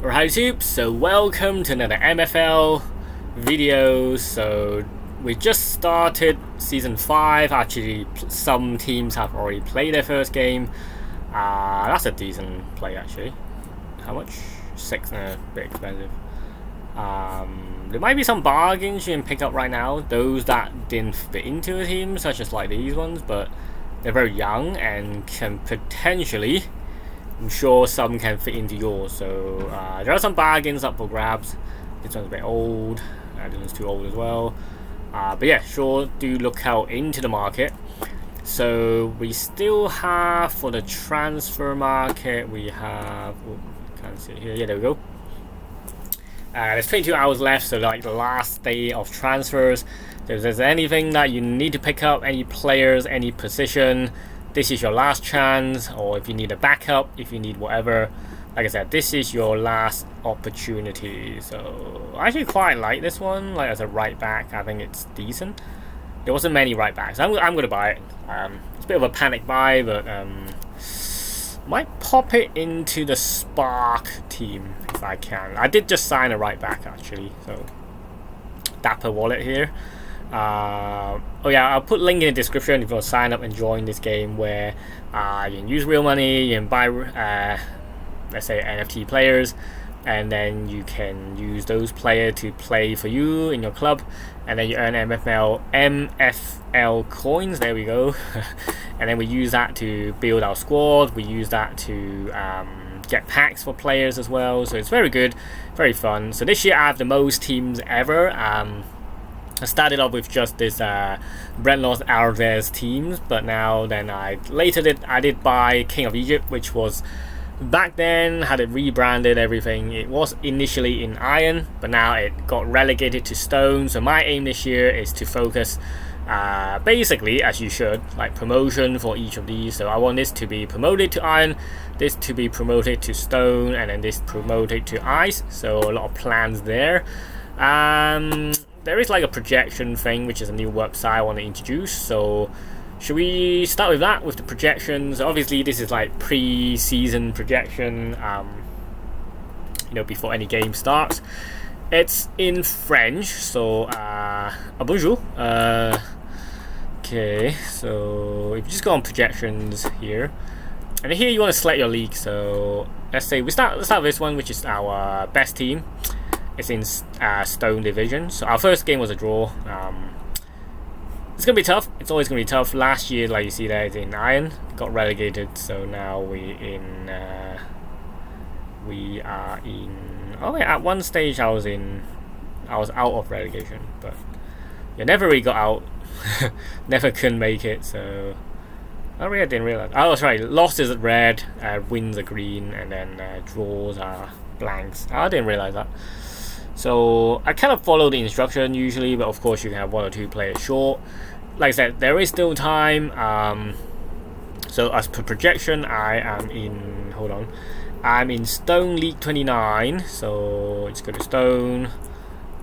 Right YouTube, so welcome to another MFL video. So we just started season 5. Actually, some teams have already played their first game. That's a decent play actually. How much? 6, a bit expensive. There might be some bargains you can pick up right now, those that didn't fit into a team, such as like these ones, but they're very young and can potentially, I'm sure some can fit into yours. So there are some bargains up for grabs. This one's a bit old, this one's too old as well. But yeah, sure, do look out into the market. So we still have, for the transfer market, we have, can't see it here, yeah, there we go. There's 22 hours left, so like the last day of transfers. So if there's anything that you need to pick up, any players, any position, this is your last chance. Or if you need a backup, if you need whatever, like I said, this is your last opportunity. So I actually quite like this one, like as a right back. I think it's decent. There wasn't many right backs. I'm gonna buy it. It's a bit of a panic buy, but might pop it into the Spark team if I can. I did just sign a right back actually, so Dapper Wallet here. Oh yeah, I'll put link in the description if you want to sign up and join this game where you can use real money, you can buy let's say NFT players, and then you can use those players to play for you in your club, and then you earn MFL coins. There we go. And then we use that to build our squad. We use that to get packs for players as well. So it's very good, very fun. So this year I have the most teams ever. I started off with just this Brentloss Alves teams, but now then I did buy King of Egypt, which was back then had it rebranded everything. It was initially in iron, but now it got relegated to stone. So my aim this year is to focus basically, as you should, like promotion for each of these. So I want this to be promoted to iron, this to be promoted to stone, and then this promoted to ice. So a lot of plans there. There is like a projection thing, which is a new website I want to introduce. So should we start with that, with the projections? Obviously this is like pre-season projection, before any game starts. It's in French, so bonjour. Okay, so if you just go on projections here, and here you want to select your league. So let's say let's start with this one, which is our best team. It's in Stone Division. So our first game was a draw. It's gonna be tough. It's always gonna be tough. Last year, like you see there, it's in Iron, got relegated. So now we are in. Oh wait, at one stage I was out of relegation, but yeah, never really got out. Never couldn't make it. So I didn't realize. Oh, that's right. Losses are red, wins are green, and then draws are blanks. I didn't realize that. So I kind of follow the instruction usually, but of course you can have 1 or 2 players short. Like I said, there is still time. So as per projection, I am in. Hold on. I'm in Stone League 29, so let's go to Stone,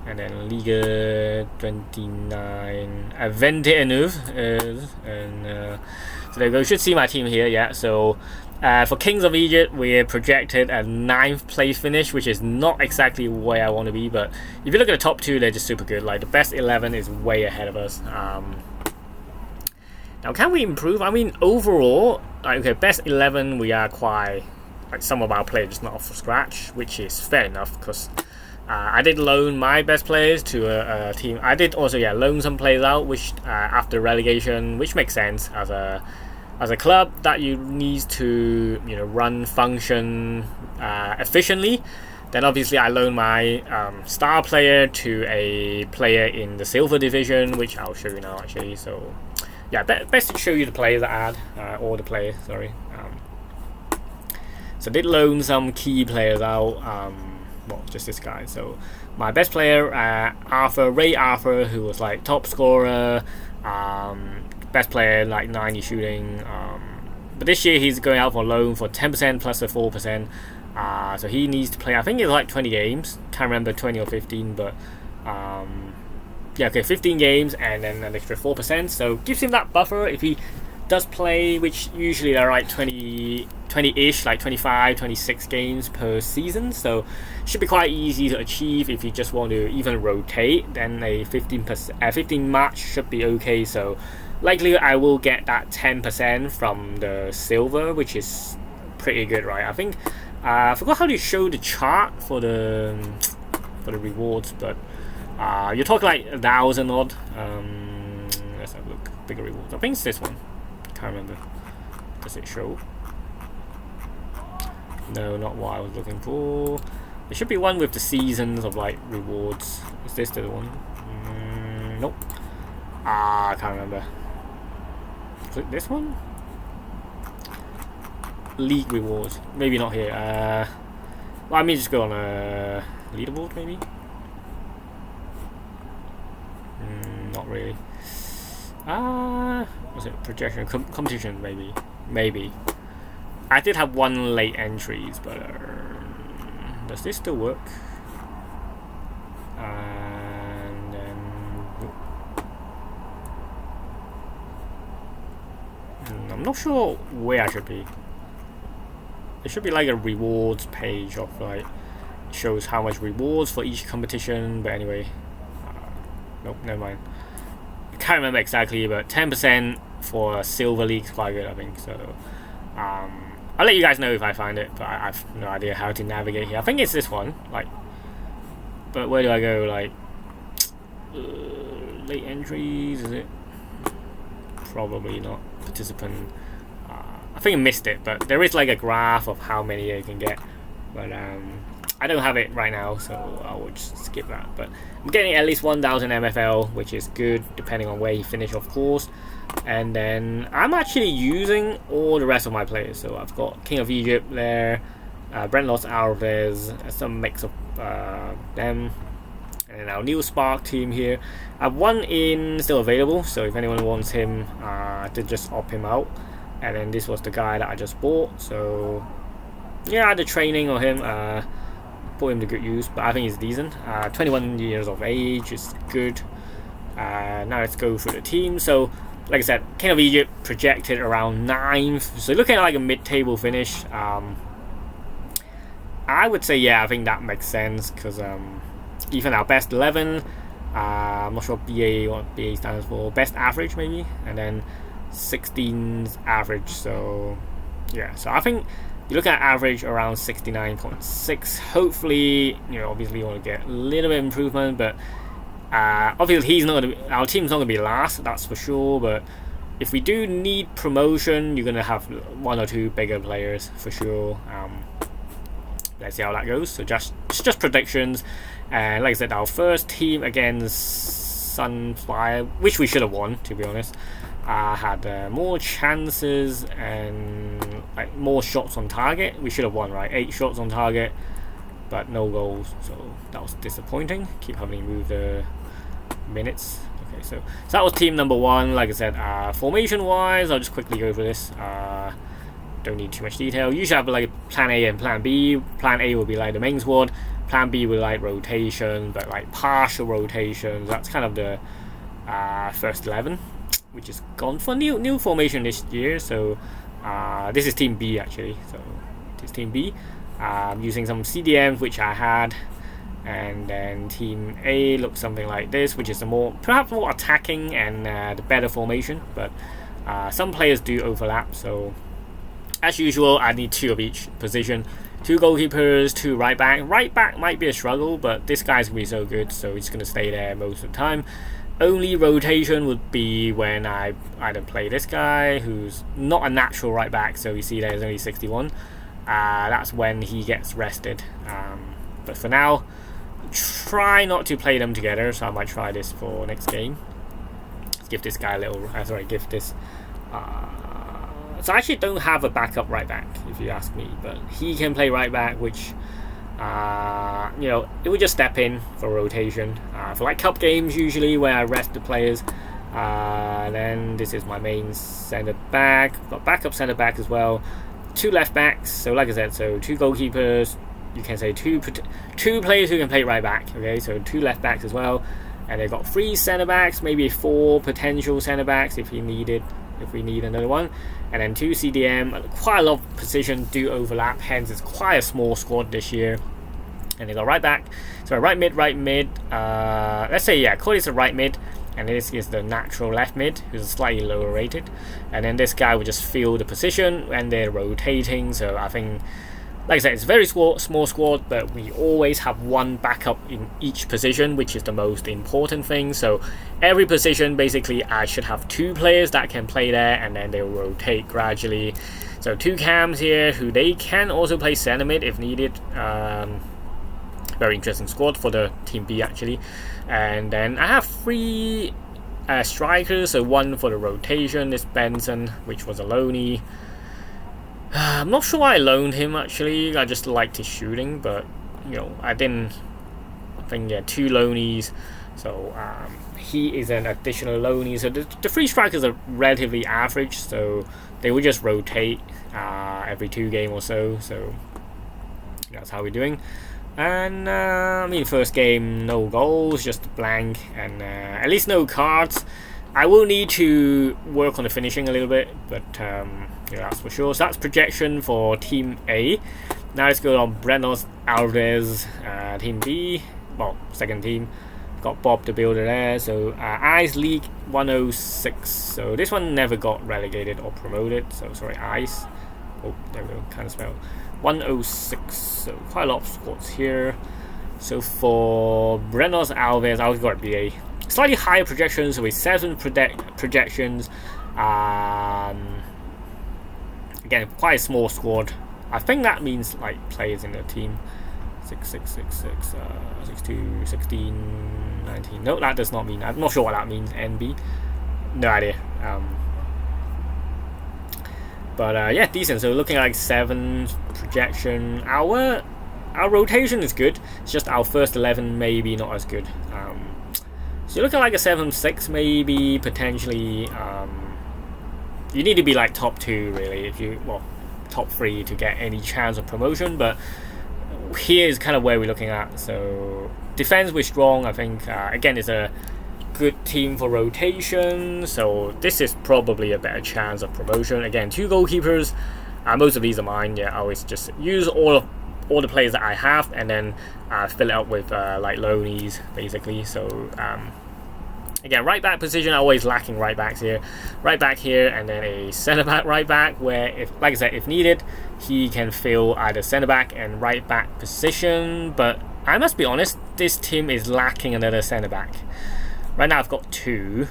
and then Liga 29, 29, and so there you go. You should see my team here, yeah. So for Kings of Egypt, we're projected a 9th place finish, which is not exactly where I want to be, but if you look at the top 2, they're just super good. Like the best 11 is way ahead of us. Now, can we improve? I mean, overall, okay, best 11, we are quite. Like some of our players just not off from scratch, which is fair enough because I did loan my best players to a team. I did also loan some players out, which after relegation, which makes sense as a club that you need to run, function efficiently. Then obviously I loaned my star player to a player in the silver division, which I'll show you now actually. So yeah, best to show you the players I had, or the players, sorry. So I did loan some key players out, well, just this guy. So my best player, Ray Arthur, who was like top scorer, best player, like 90 shooting. But this year he's going out for loan for 10% plus a 4%. So he needs to play, I think it's like 20 games. Can't remember 20 or 15, but yeah, okay, 15 games and then an extra 4%. So gives him that buffer if he does play, which usually are like 20-ish, like 25, 26 games per season, so should be quite easy to achieve if you just want to even rotate. Then a 15 match should be okay. So likely I will get that 10% from the silver, which is pretty good, right? I think I forgot how to show the chart for the rewards, but you're talking like 1,000 odd. Let's have a look. Bigger rewards. I think it's this one. Can't remember. Does it show? No, not what I was looking for. There should be one with the seasons of like rewards. Is this the one? Nope. I can't remember. Click this one. League rewards. Maybe not here. Well, I mean, just go on a leaderboard, maybe. Not really. Was it projection competition? Maybe. I did have one late entries, but does this still work? And then I'm not sure where I should be. There should be like a rewards page of like shows how much rewards for each competition. But anyway, nope, never mind. I can't remember exactly, but 10% for Silver League is quite good, I think. So I'll let you guys know if I find it, but I've no idea how to navigate here. I think it's this one, like, but where do I go? Like, late entries, is it? Probably not. Participant. I think I missed it, but there is like a graph of how many you can get, but I don't have it right now, so I will just skip that. But I'm getting at least 1,000 MFL, which is good, depending on where you finish, of course. And then I'm actually using all the rest of my players. So I've got King of Egypt there, Brent Lost Alvarez, some mix of them, and then our new Spark team here. I have one in still available, so if anyone wants him, to just opt him out. And then this was the guy that I just bought. So yeah, I had the training of him, put him to good use, but I think he's decent. 21 years of age is good. Now let's go through the team. So like I said, King of Egypt projected around 9th, so looking at like a mid-table finish. I would say, yeah, I think that makes sense, because even our best 11, I'm not sure what BA stands for, best average maybe, and then 16's average. So yeah, so I think you look at average around 69.6. Hopefully, obviously you want to get a little bit of improvement, but obviously our team's not going to be last, that's for sure. But if we do need promotion, you're going to have one or two bigger players for sure. Let's see how that goes. So just predictions. And like I said, our first team against Sunfire, which we should have won, to be honest, had more chances and like more shots on target. We should have won, right? 8 shots on target, but no goals, so that was disappointing. Keep having to move the minutes. Okay, so that was team number 1. Like I said, formation wise, I'll just quickly go over this. Don't need too much detail. Usually have like plan A and plan B. Plan A will be like the main squad, plan B will like rotation, but like partial rotations. That's kind of the first 11, which is gone for new formation this year. So this is team B actually. So this is team B. Using some CDMs which I had, and then team A looks something like this, which is perhaps more attacking and the better formation, but some players do overlap. So as usual, I need 2 of each position, 2 goalkeepers, 2 right back. Right back might be a struggle, but this guy's gonna be so good, so he's gonna stay there most of the time. Only rotation would be when I either play this guy, who's not a natural right back, so you see there's only 61. That's when he gets rested. But for now, try not to play them together, so I might try this for next game. Let's give this guy a little, give this. So I actually don't have a backup right back, if you ask me, but he can play right back, which it would just step in for rotation for like cup games usually, where I rest the players. Then this is my main centre back. I've got backup centre back as well. 2 left backs. So like I said, so 2 goalkeepers. You can say two players who can play right back. Okay, so 2 left backs as well, and they've got 3 centre backs, maybe 4 potential centre backs if you needed. if we need another one. And then 2 CDM. Quite a lot of positions do overlap, hence it's quite a small squad this year. And they got right back, so right mid, let's say, yeah, call this a right mid, and this is the natural left mid, who's slightly lower rated. And then this guy will just fill the position when they're rotating. So I think, like I said, it's a very small squad, but we always have one backup in each position, which is the most important thing. So every position, basically, I should have 2 players that can play there, and then they'll rotate gradually. So 2 cams here, who they can also play center mid if needed. Very interesting squad for the team B, actually. And then I have 3 strikers, so 1 for the rotation, this Benson, which was a loanee. I'm not sure why I loaned him, actually. I just liked his shooting, but you know, I think, yeah, 2 loanees. So he is an additional loanee. So the 3 strikers are relatively average, so they will just rotate every 2 games or so. So that's how we're doing. And I mean, first game, no goals, just blank, and at least no cards. I will need to work on the finishing a little bit, but yeah, that's for sure. So that's projection for Team A. Now let's go on Brenos Alves, Team B, well, second team. Got Bob the Builder there. So Ice League 106. So this one never got relegated or promoted. So sorry, Ice. Oh, there we go, kind of spell. 106, so quite a lot of squads here. So for Brenos Alves, I've got BA. Slightly higher projections, so with 7 projections. Again, quite a small squad. I think that means like players in the team. 6, 2, 16, 19. No, that does not mean. I'm not sure what that means. NB, no idea. But yeah, decent. So looking at like 7 projection. Our rotation is good. It's just our first 11 maybe not as good. So you look at like a 7-6 maybe potentially. You need to be like top 2 really, if you top 3 to get any chance of promotion. But here is kind of where we're looking at. So defense we're strong. I think again it's a good team for rotation, so this is probably a better chance of promotion. Again, 2 goalkeepers. Most of these are mine. Yeah, I always just use all the players that I have, and then fill it up with like loanees, basically. So again, right back position, always lacking right backs here. Right back here, and then a centre back right back, where if, like I said, if needed, he can fill either centre back and right back position. But I must be honest, this team is lacking another centre back. Right now I've got 2,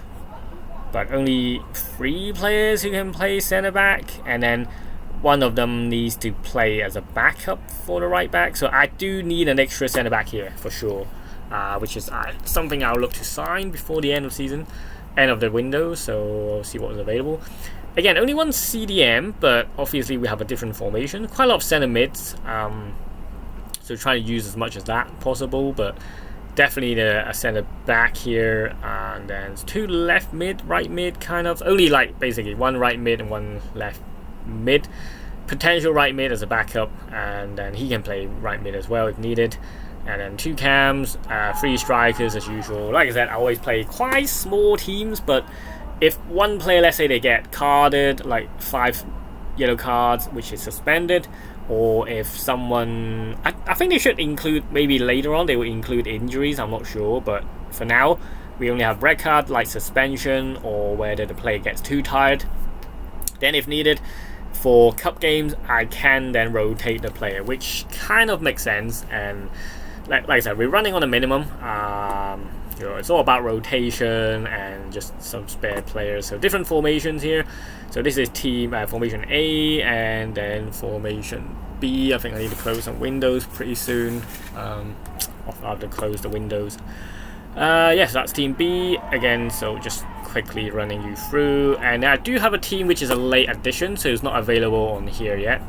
but only 3 players who can play centre back, and then one of them needs to play as a backup for the right back. So I do need an extra centre back here for sure, which is something I'll look to sign before the end of the window. So I'll see what is available. Again, only 1 CDM, but obviously we have a different formation. Quite a lot of centre mids, so try to use as much as that possible, but definitely a centre back here, and then 2 left mid, right mid, kind of. Only like basically 1 right mid and 1 left mid. Potential right mid as a backup, and then he can play right mid as well if needed. And then 2 cams, 3 strikers as usual. Like I said, I always play quite small teams, but if one player, let's say they get carded, like 5 yellow cards, which is suspended, or if someone, I think they should include, maybe later on they will include injuries, I'm not sure, but for now we only have red card, like suspension, or whether the player gets too tired. Then if needed for cup games, I can then rotate the player, which kind of makes sense. And like I said, we're running on a minimum. You know, it's all about rotation and just some spare players. So different formations here. So this is team formation A, and then formation B. I think I need to close some windows pretty soon. I'll have to close the windows. Yes, that's team B again. So just quickly running you through, and I do have a team which is a late addition, so it's not available on here yet.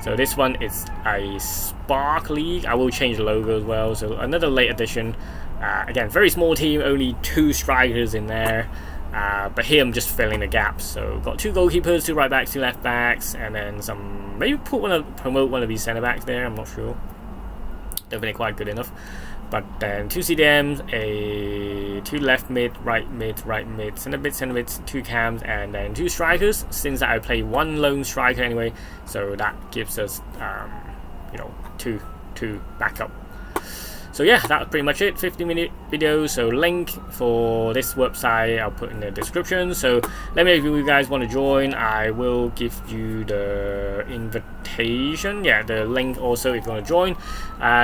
So this one is a Spark League. I will change the logo as well. So another late addition. Again, very small team, only 2 strikers in there. But here I'm just filling the gaps. So got 2 goalkeepers, 2 right backs, 2 left backs, and then some. Maybe promote one of these centre backs there. I'm not sure. definitely quite good enough. But then 2 CDMs, 2 left mid, right mid, center mid, 2 cams, and then 2 strikers. Since I play 1 lone striker anyway, so that gives us 2 backup. So yeah, that's pretty much it. 50-minute video. So link for this website I'll put in the description. So let me know if you guys want to join. I will give you the invitation. Yeah, the link also if you want to join.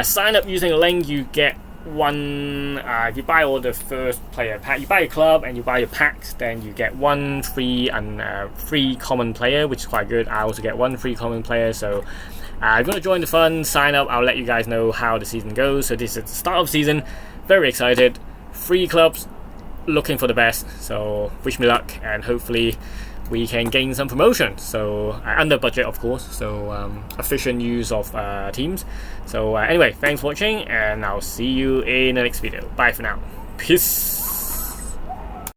Sign up using the link. You get one. If you buy all the first player pack, you buy a club and you buy your packs, then you get 1 free and free common player, which is quite good. I also get 1 free common player. So if you want to join the fun, sign up. I'll let you guys know how the season goes. So this is the start of the season. Very excited. 3 clubs, looking for the best. So wish me luck, and hopefully we can gain some promotion. So under budget, of course. So efficient use of teams. So anyway, thanks for watching, and I'll see you in the next video. Bye for now. Peace.